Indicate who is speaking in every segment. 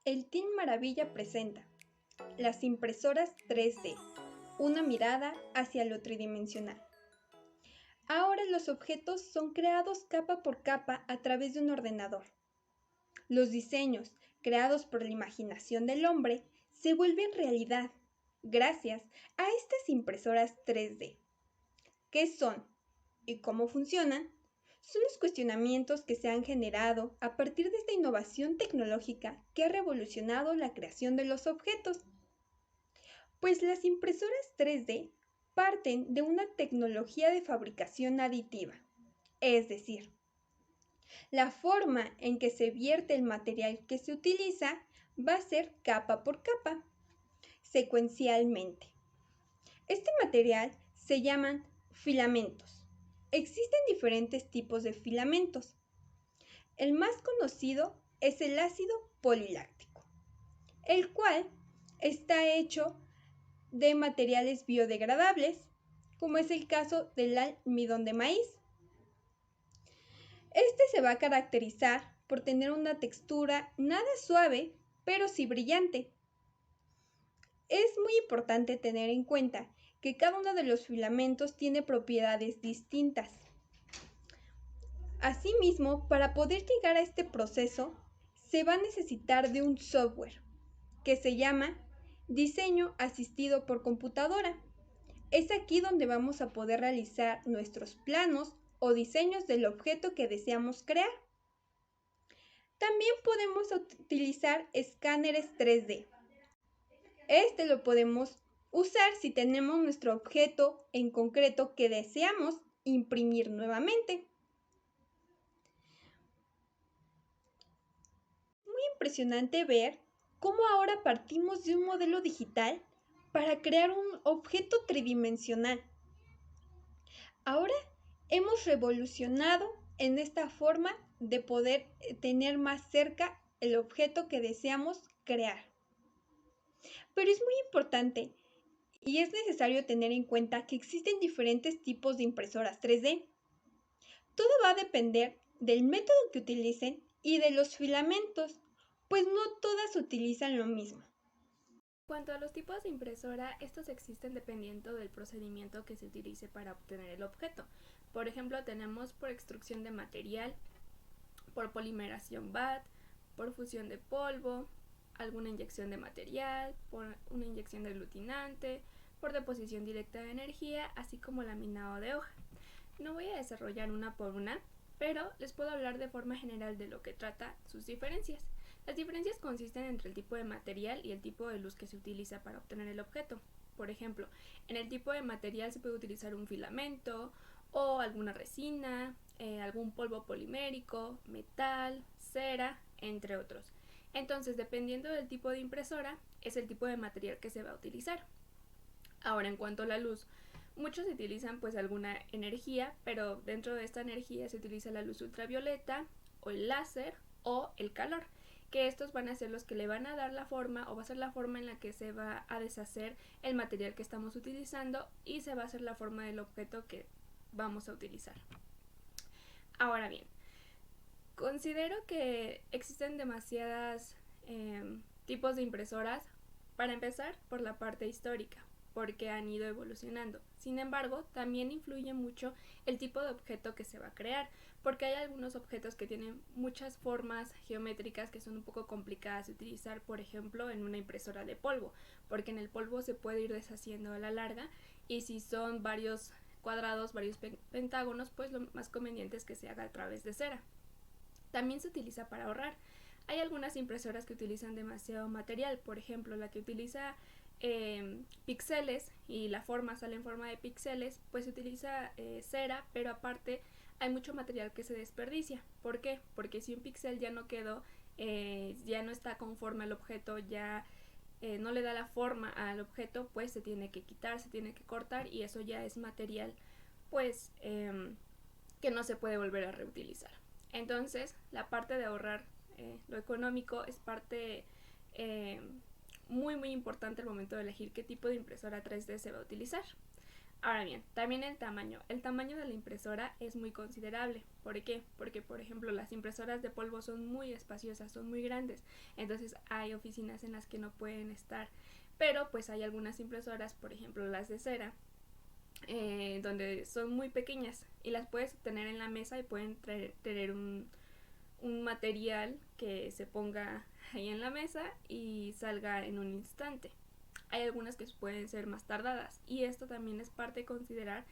Speaker 1: El Team Maravilla presenta las impresoras 3D, una mirada hacia lo tridimensional. Ahora los objetos son creados capa por capa a través de un ordenador. Los diseños, creados por la imaginación del hombre, se vuelven realidad gracias a estas impresoras 3D. ¿Qué son y cómo funcionan? Son los cuestionamientos que se han generado a partir de esta innovación tecnológica que ha revolucionado la creación de los objetos. Pues las impresoras 3D parten de una tecnología de fabricación aditiva, es decir, la forma en que se vierte el material que se utiliza va a ser capa por capa, secuencialmente. Este material se llaman filamentos. Existen diferentes tipos de filamentos. El más conocido es el ácido poliláctico, el cual está hecho de materiales biodegradables, como es el caso del almidón de maíz. Este se va a caracterizar por tener una textura nada suave, pero sí brillante. Es muy importante tener en cuenta que cada uno de los filamentos tiene propiedades distintas. Asimismo, para poder llegar a este proceso, se va a necesitar de un software que se llama diseño asistido por computadora. Es aquí donde vamos a poder realizar nuestros planos o diseños del objeto que deseamos crear. También podemos utilizar escáneres 3D. Este lo podemos usar si tenemos nuestro objeto en concreto que deseamos imprimir nuevamente. Muy impresionante ver cómo ahora partimos de un modelo digital para crear un objeto tridimensional. Ahora hemos revolucionado en esta forma de poder tener más cerca el objeto que deseamos crear. Pero es muy importante y es necesario tener en cuenta que existen diferentes tipos de impresoras 3D. Todo va a depender del método que utilicen y de los filamentos, pues no todas utilizan lo mismo.
Speaker 2: En cuanto a los tipos de impresora, estos existen dependiendo del procedimiento que se utilice para obtener el objeto. Por ejemplo, tenemos por extrusión de material, por polimeración BAT, por fusión de polvo, alguna inyección de material, por una inyección de aglutinante, por deposición directa de energía, así como laminado de hoja. No voy a desarrollar una por una, pero les puedo hablar de forma general de lo que trata sus diferencias. Las diferencias consisten entre el tipo de material y el tipo de luz que se utiliza para obtener el objeto. Por ejemplo, en el tipo de material se puede utilizar un filamento o alguna resina, algún polvo polimérico, metal, cera, entre otros. Entonces, dependiendo del tipo de impresora, es el tipo de material que se va a utilizar. Ahora, en cuanto a la luz, muchos utilizan pues alguna energía, pero dentro de esta energía se utiliza la luz ultravioleta o el láser o el calor, que estos van a ser los que le van a dar la forma o va a ser la forma en la que se va a deshacer el material que estamos utilizando y se va a hacer la forma del objeto que vamos a utilizar. Ahora bien, considero que existen demasiadas tipos de impresoras, para empezar por la parte histórica, porque han ido evolucionando. Sin embargo, también influye mucho el tipo de objeto que se va a crear, porque hay algunos objetos que tienen muchas formas geométricas que son un poco complicadas de utilizar, por ejemplo, en una impresora de polvo, porque en el polvo se puede ir deshaciendo a la larga y si son varios cuadrados, varios pentágonos, pues lo más conveniente es que se haga a través de cera. También se utiliza para ahorrar. Hay algunas impresoras que utilizan demasiado material, por ejemplo, la que utiliza píxeles y la forma sale en forma de píxeles, pues se utiliza cera, pero aparte hay mucho material que se desperdicia. ¿Por qué? Porque si un píxel ya no quedó, ya no está conforme al objeto, ya no le da la forma al objeto, pues se tiene que quitar, se tiene que cortar y eso ya es material pues que no se puede volver a reutilizar. Entonces, la parte de ahorrar lo económico es parte muy muy importante al momento de elegir qué tipo de impresora 3D se va a utilizar. Ahora bien, también el tamaño. El tamaño de la impresora es muy considerable. ¿Por qué? Porque, por ejemplo, las impresoras de polvo son muy espaciosas, son muy grandes. Entonces hay oficinas en las que no pueden estar. Pero pues hay algunas impresoras, por ejemplo las de cera, donde son muy pequeñas y las puedes tener en la mesa y pueden tener un material que se ponga ahí en la mesa y salga en un instante. Hay algunas que pueden ser más tardadas y esto también es parte de considerar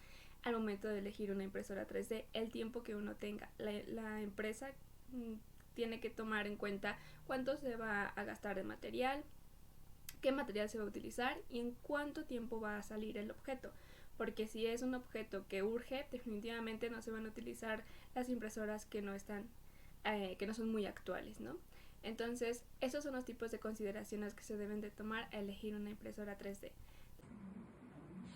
Speaker 2: al momento de elegir una impresora 3D, el tiempo que uno tenga. La empresa tiene que tomar en cuenta cuánto se va a gastar de material, qué material se va a utilizar y en cuánto tiempo va a salir el objeto. Porque si es un objeto que urge, definitivamente no se van a utilizar las impresoras que no están, que no son muy actuales, ¿no? Entonces, esos son los tipos de consideraciones que se deben de tomar al elegir una impresora 3D.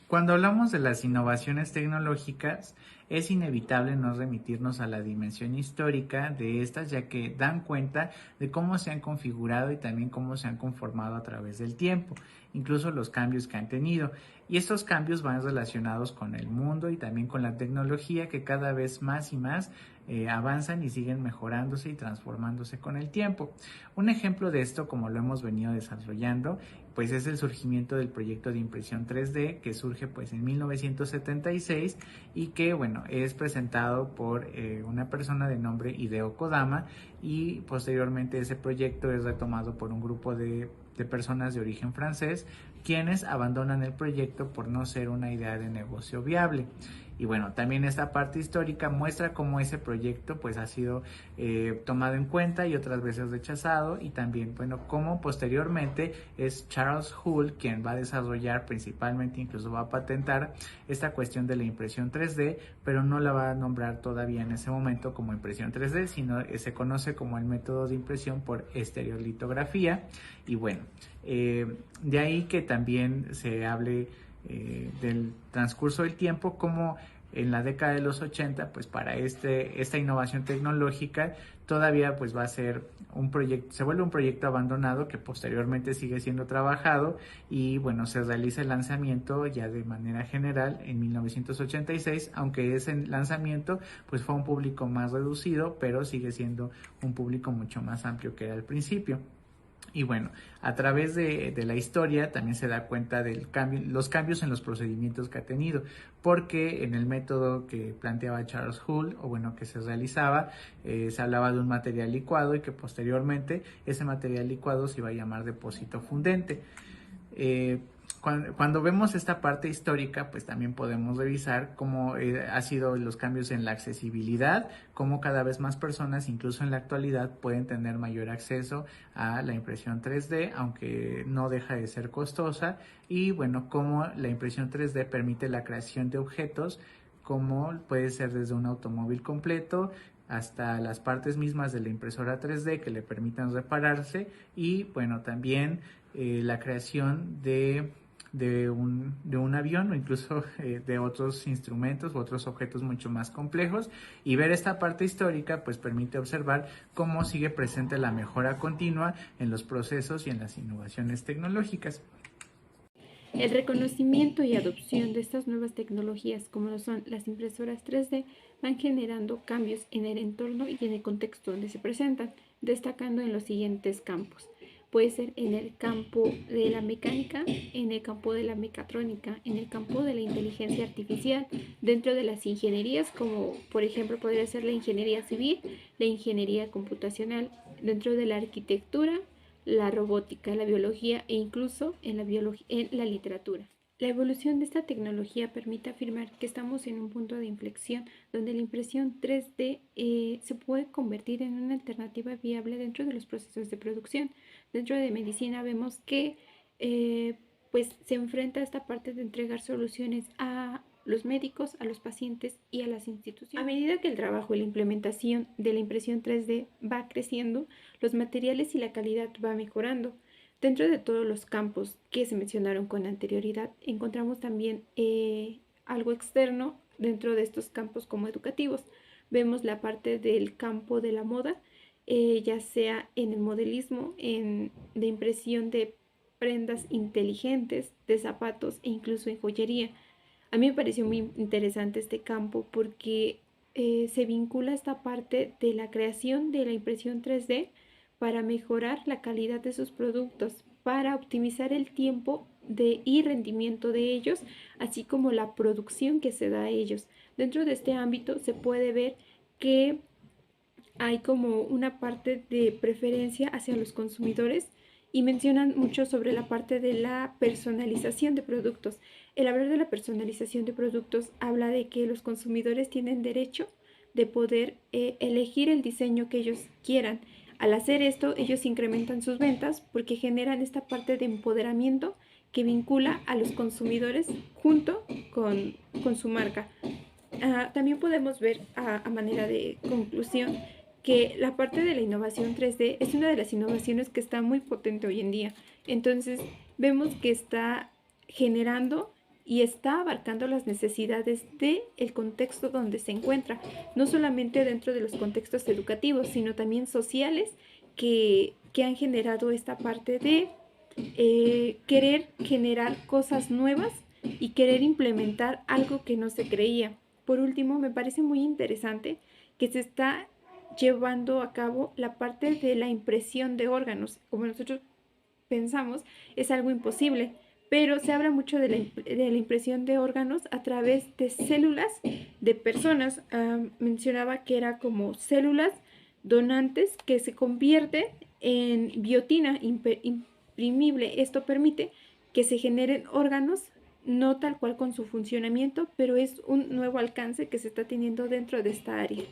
Speaker 3: Cuando hablamos de las innovaciones tecnológicas, es inevitable no remitirnos a la dimensión histórica de estas, ya que dan cuenta de cómo se han configurado y también cómo se han conformado a través del tiempo, incluso los cambios que han tenido. Y estos cambios van relacionados con el mundo y también con la tecnología, que cada vez más y más avanzan y siguen mejorándose y transformándose con el tiempo. Un ejemplo de esto, como lo hemos venido desarrollando, pues es el surgimiento del proyecto de impresión 3D, que surge pues en 1976 y que bueno, es presentado por una persona de nombre Hideo Kodama, y posteriormente ese proyecto es retomado por un grupo de personas de origen francés, quienes abandonan el proyecto por no ser una idea de negocio viable. Y bueno, también esta parte histórica muestra cómo ese proyecto pues ha sido tomado en cuenta y otras veces rechazado, y también bueno, cómo posteriormente es Charles Hull quien va a desarrollar principalmente, incluso va a patentar esta cuestión de la impresión 3D, pero no la va a nombrar todavía en ese momento como impresión 3D, sino se conoce como el método de impresión por estereolitografía. Y bueno, de ahí que también se hable del transcurso del tiempo, como en la década de los 80, pues para esta innovación tecnológica todavía pues va a ser un proyecto, se vuelve un proyecto abandonado que posteriormente sigue siendo trabajado, y bueno, se realiza el lanzamiento ya de manera general en 1986, aunque ese lanzamiento pues fue a un público más reducido, pero sigue siendo un público mucho más amplio que era al principio. Y bueno, a través de la historia también se da cuenta de los cambios en los procedimientos que ha tenido, porque en el método que planteaba Charles Hull, o bueno, que se realizaba, se hablaba de un material licuado, y que posteriormente ese material licuado se iba a llamar depósito fundente. Cuando vemos esta parte histórica, pues también podemos revisar cómo ha sido los cambios en la accesibilidad, cómo cada vez más personas, incluso en la actualidad, pueden tener mayor acceso a la impresión 3D, aunque no deja de ser costosa, y bueno, cómo la impresión 3D permite la creación de objetos, como puede ser desde un automóvil completo hasta las partes mismas de la impresora 3D que le permitan repararse, y bueno, también la creación de un avión, o incluso de otros instrumentos u otros objetos mucho más complejos. Y ver esta parte histórica pues permite observar cómo sigue presente la mejora continua en los procesos y en las innovaciones tecnológicas.
Speaker 4: El reconocimiento y adopción de estas nuevas tecnologías, como lo son las impresoras 3D, van generando cambios en el entorno y en el contexto donde se presentan, destacando en los siguientes campos. Puede ser en el campo de la mecánica, en el campo de la mecatrónica, en el campo de la inteligencia artificial, dentro de las ingenierías, como por ejemplo podría ser la ingeniería civil, la ingeniería computacional, dentro de la arquitectura, la robótica, la biología e incluso en la literatura. La evolución de esta tecnología permite afirmar que estamos en un punto de inflexión donde la impresión 3D se puede convertir en una alternativa viable dentro de los procesos de producción. Dentro de medicina vemos que pues se enfrenta a esta parte de entregar soluciones a los médicos, a los pacientes y a las instituciones. A medida que el trabajo y la implementación de la impresión 3D va creciendo, los materiales y la calidad va mejorando. Dentro de todos los campos que se mencionaron con anterioridad, encontramos también algo externo dentro de estos campos como educativos. Vemos la parte del campo de la moda, ya sea en el modelismo, de impresión de prendas inteligentes, de zapatos e incluso en joyería. A mí me pareció muy interesante este campo porque se vincula esta parte de la creación de la impresión 3D para mejorar la calidad de sus productos, para optimizar el tiempo y rendimiento de ellos, así como la producción que se da a ellos. Dentro de este ámbito se puede ver que hay como una parte de preferencia hacia los consumidores y mencionan mucho sobre la parte de la personalización de productos. El hablar de la personalización de productos habla de que los consumidores tienen derecho de poder elegir el diseño que ellos quieran. Al hacer esto, ellos incrementan sus ventas porque generan esta parte de empoderamiento que vincula a los consumidores junto con su marca. También podemos ver a manera de conclusión que la parte de la innovación 3D es una de las innovaciones que está muy potente hoy en día. Entonces, vemos que está generando y está abarcando las necesidades del contexto donde se encuentra, no solamente dentro de los contextos educativos, sino también sociales que han generado esta parte de querer generar cosas nuevas y querer implementar algo que no se creía. Por último, me parece muy interesante que se está llevando a cabo la parte de la impresión de órganos. Como nosotros pensamos, es algo imposible, pero se habla mucho de la impresión de órganos a través de células de personas. Mencionaba que era como células donantes que se convierten en biotina imprimible. Esto permite que se generen órganos no tal cual con su funcionamiento, pero es un nuevo alcance que se está teniendo dentro de esta área.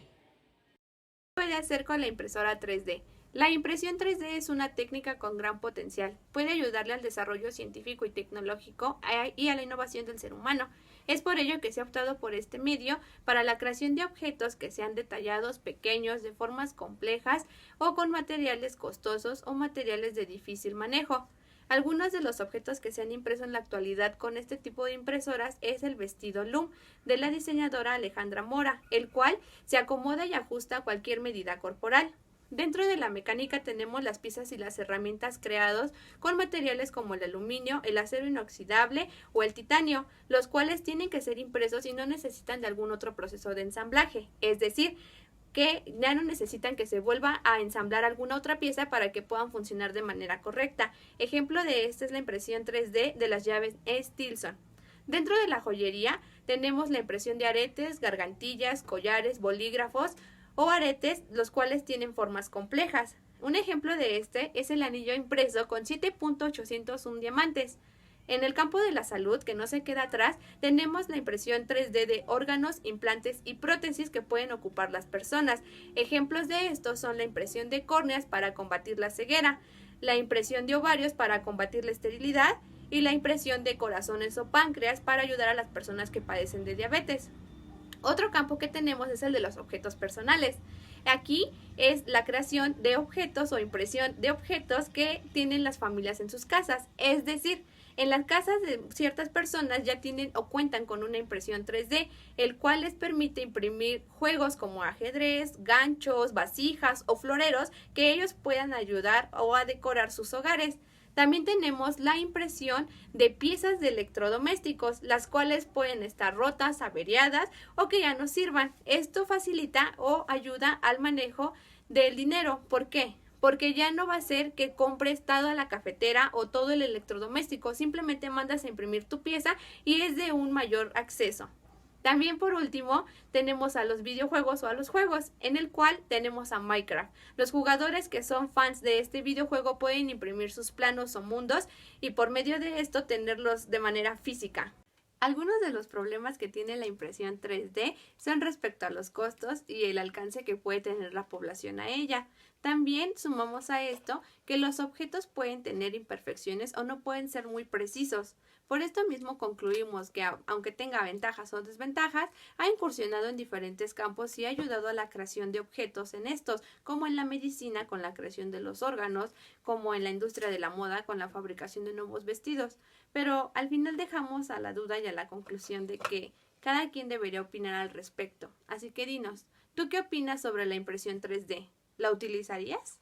Speaker 2: Puede hacer con la impresora 3D. La impresión 3D es una técnica con gran potencial. Puede ayudarle al desarrollo científico y tecnológico y a la innovación del ser humano. Es por ello que se ha optado por este medio para la creación de objetos que sean detallados, pequeños, de formas complejas o con materiales costosos o materiales de difícil manejo. Algunos de los objetos que se han impreso en la actualidad con este tipo de impresoras es el vestido Loom de la diseñadora Alejandra Mora, el cual se acomoda y ajusta a cualquier medida corporal. Dentro de la mecánica tenemos las piezas y las herramientas creados con materiales como el aluminio, el acero inoxidable o el titanio, los cuales tienen que ser impresos y no necesitan de algún otro proceso de ensamblaje, es decir, que ya no necesitan que se vuelva a ensamblar alguna otra pieza para que puedan funcionar de manera correcta. Ejemplo de esto es la impresión 3D de las llaves Stilson. Dentro de la joyería tenemos la impresión de aretes, gargantillas, collares, bolígrafos o aretes, los cuales tienen formas complejas. Un ejemplo de este es el anillo impreso con 7.801 diamantes. En el campo de la salud, que no se queda atrás, tenemos la impresión 3D de órganos, implantes y prótesis que pueden ocupar las personas. Ejemplos de estos son la impresión de córneas para combatir la ceguera, la impresión de ovarios para combatir la esterilidad y la impresión de corazones o páncreas para ayudar a las personas que padecen de diabetes. Otro campo que tenemos es el de los objetos personales. Aquí es la creación de objetos o impresión de objetos que tienen las familias en sus casas, es decir, en las casas de ciertas personas ya tienen o cuentan con una impresión 3D, el cual les permite imprimir juegos como ajedrez, ganchos, vasijas o floreros que ellos puedan ayudar o a decorar sus hogares. También tenemos la impresión de piezas de electrodomésticos, las cuales pueden estar rotas, averiadas o que ya no sirvan. Esto facilita o ayuda al manejo del dinero. ¿Por qué? Porque ya no va a ser que compres toda la cafetera o todo el electrodoméstico, simplemente mandas a imprimir tu pieza y es de un mayor acceso. También por último tenemos a los videojuegos o a los juegos, en el cual tenemos a Minecraft. Los jugadores que son fans de este videojuego pueden imprimir sus planos o mundos y por medio de esto tenerlos de manera física. Algunos de los problemas que tiene la impresión 3D son respecto a los costos y el alcance que puede tener la población a ella. También sumamos a esto que los objetos pueden tener imperfecciones o no pueden ser muy precisos. Por esto mismo concluimos que aunque tenga ventajas o desventajas, ha incursionado en diferentes campos y ha ayudado a la creación de objetos en estos, como en la medicina con la creación de los órganos, como en la industria de la moda con la fabricación de nuevos vestidos. Pero al final dejamos a la duda y a la conclusión de que cada quien debería opinar al respecto. Así que dinos, ¿tú qué opinas sobre la impresión 3D? ¿La utilizarías?